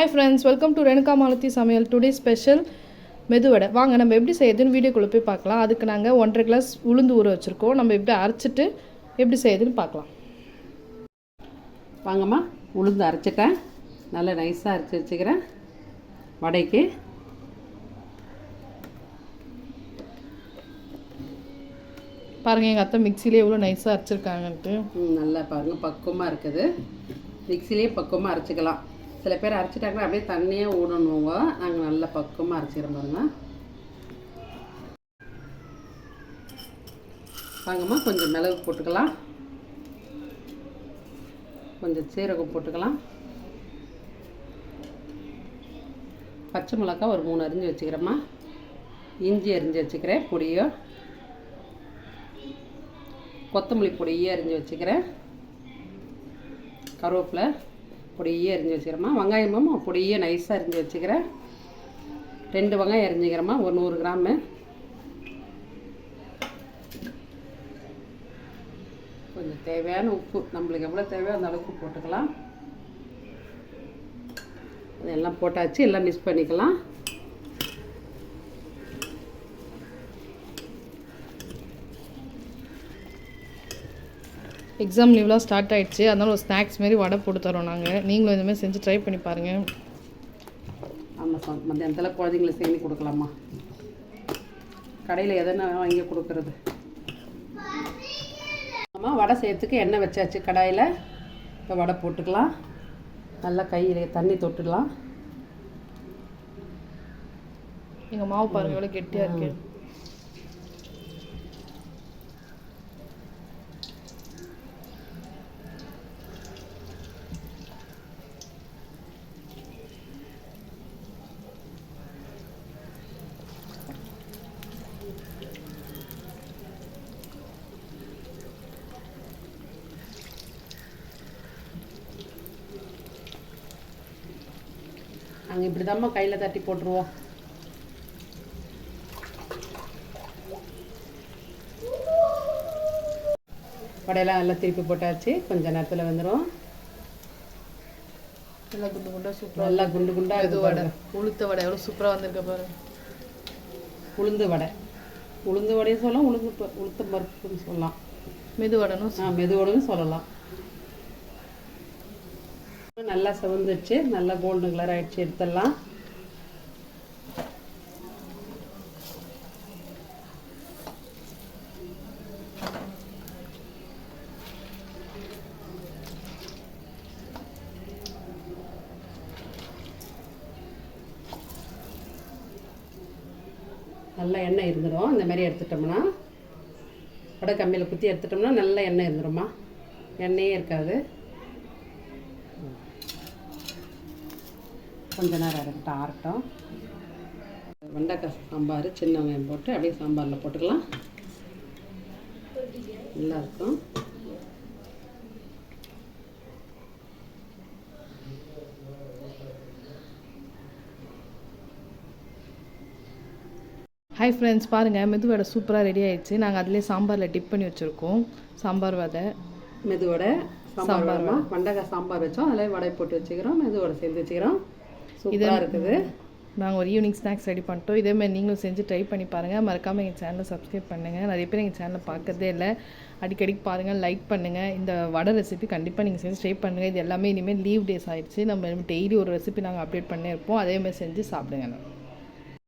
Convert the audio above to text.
Hi friends, welcome to Renuka Malathi Samayal. Today special medu vada. வாங்க நம்ம எப்படி செய்யறதுன்னு வீடியோக்குள்ள போய் பார்க்கலாம். அதுக்கு நாங்க 1.5 கிளாஸ் உளுந்து ஊற வச்சிருக்கோம். நம்ம எப்படி அரைச்சிட்டு எப்படி செய்யறதுன்னு பார்க்கலாம். வாங்கம்மா, உளுந்து அரைச்சிட்டேன். நல்லா நைஸாக அரைச்சி வச்சுக்கிறேன் வடைக்கு. பாருங்க, எங்கள் அத்தை மிக்சிலே எவ்வளோ நைஸாக அரைச்சிருக்காங்கன்ட்டு. நல்லா பாருங்க, பக்குவமாக இருக்குது. மிக்சிலே பக்குவமாக அரைச்சிக்கலாம். சில பேர் அரைச்சிட்டாங்கன்னா அப்படியே தண்ணியாக ஊடணுங்க. நாங்கள் நல்லா பக்குவமாக அரைச்சிக்கிறோம் பாருங்க. வாங்கம்மா, கொஞ்சம் மிளகு போட்டுக்கலாம், கொஞ்சம் சீரகம் போட்டுக்கலாம், பச்சை மிளகாய் ஒரு 3 அரிஞ்சு வச்சுக்கிறேம்மா, இஞ்சி அரிஞ்சு வச்சுக்கிறேன் பொடியோ, கொத்தமல்லி பொடியே அரிஞ்சு வச்சுக்கிறேன், கருவேப்பிலை பொடியே அரிஞ்சு வச்சுக்கிறேம்மா, வெங்காயமும் பொடியே நைஸாக அரிஞ்சு வச்சுக்கிறேன், 2 வெங்காயம் அரிஞ்சிக்கிறேம்மா, ஒரு 100 கிராமு, கொஞ்சம் தேவையான உப்பு, நம்மளுக்கு எவ்வளோ தேவையோ அந்த அளவுக்கு போட்டுக்கலாம். அதெல்லாம் போட்டாச்சு, எல்லாம் மிக்ஸ் பண்ணிக்கலாம். எக்ஸாம் லீவ்லாம் ஸ்டார்ட் ஆகிடுச்சு, அதனால ஒரு ஸ்நாக்ஸ் மாரி வடை போட்டு தரோம் நாங்கள். நீங்களும் இதுமாதிரி செஞ்சு ட்ரை பண்ணி பாருங்கள். ஆமாம், மத்தியானத்தில் குழந்தைங்களை செஞ்சு கொடுக்கலாமா, கடையில் எதனா வாங்கி கொடுக்குறது. ஆமாம், வடை செய்யறதுக்கு எண்ணெய் வச்சாச்சு கடாயில். இப்போ வடை போட்டுக்கலாம். நல்லா கையில் தண்ணி தொட்டுடலாம். எங்கள் மாவு பாருங்கள் எவ்வளோ கெட்டியாக இருக்கு. நாங்கள் இப்படி தான்மா கையில் தட்டி போட்டுருவோம். வடையெல்லாம் நல்லா திருப்பி போட்டாச்சு, கொஞ்சம் நேரத்தில் வந்துடும். நல்லா குண்டு குண்டாக சூப்பராக, நல்லா குண்டு குண்டாக இது வடை. உளுத்த வடை எவ்வளோ சூப்பராக வந்திருக்க பாரு. உளுந்து வடை, உளுந்து வடையும் சொல்லலாம், உளுத்த பருப்புன்னு சொல்லலாம், மெதுவடைன்னு மெதுவடைன்னு சொல்லலாம். நல்லா செவந்துச்சு, நல்லா கோல்டன் கலர் ஆயிடுச்சு, எடுத்துடலாம். நல்லா எண்ணெய் இருந்துடும். இந்த மாதிரி எடுத்துட்டோம்னா, வடை கம்மியில் குத்தி எடுத்துட்டோம்னா நல்லா எண்ணெய் இருந்துடும்மா, எண்ணெயே இருக்காது. கொஞ்ச நேரம் இருக்கட்டும், ஆறட்டும். வெண்டைக்காய் சாம்பார் சின்ன வெங்காயம் போட்டு அப்படியே சாம்பாரில் போட்டுக்கலாம், நல்லாயிருக்கும். ஹாய் ஃப்ரெண்ட்ஸ், பாருங்கள் மெதுவடை சூப்பராக ரெடி ஆகிடுச்சு. நாங்கள் அதிலே சாம்பாரில் டிப் பண்ணி வச்சுருக்கோம். சாம்பார் வடை, மெதுவடை சாம்பார், வெண்டைக்காய் சாம்பார் வச்சோம், அதில் வடை போட்டு வச்சுக்கிறோம், மெதுவடை சேர்ந்து வச்சுக்கிறோம். சூப்பராக இருக்குது. நாங்கள் ஒரு ஈவினிங் ஸ்நாக்ஸ் ரெடி பண்ணிட்டோம். இதேமாதிரி நீங்களும் செஞ்சு ட்ரை பண்ணி பாருங்கள். மறக்காமல் எங்கள் சேனலை சப்ஸ்கிரைப் பண்ணுங்கள். நிறைய பேர் எங்கள் சேனலை பார்க்கறதே இல்லை, அடிக்கடிக்கு பாருங்கள், லைக் பண்ணுங்கள். இந்த வடை ரெசிபி கண்டிப்பாக நீங்கள் செஞ்சு ட்ரை பண்ணுங்கள். இது எல்லாமே இனிமேல் லீவ் டேஸ் ஆகிடுச்சு. நம்ம டெய்லி ஒரு ரெசிபி நாங்கள் அப்டேட் பண்ணே இருப்போம். அதேமாதிரி செஞ்சு சாப்பிடுங்க.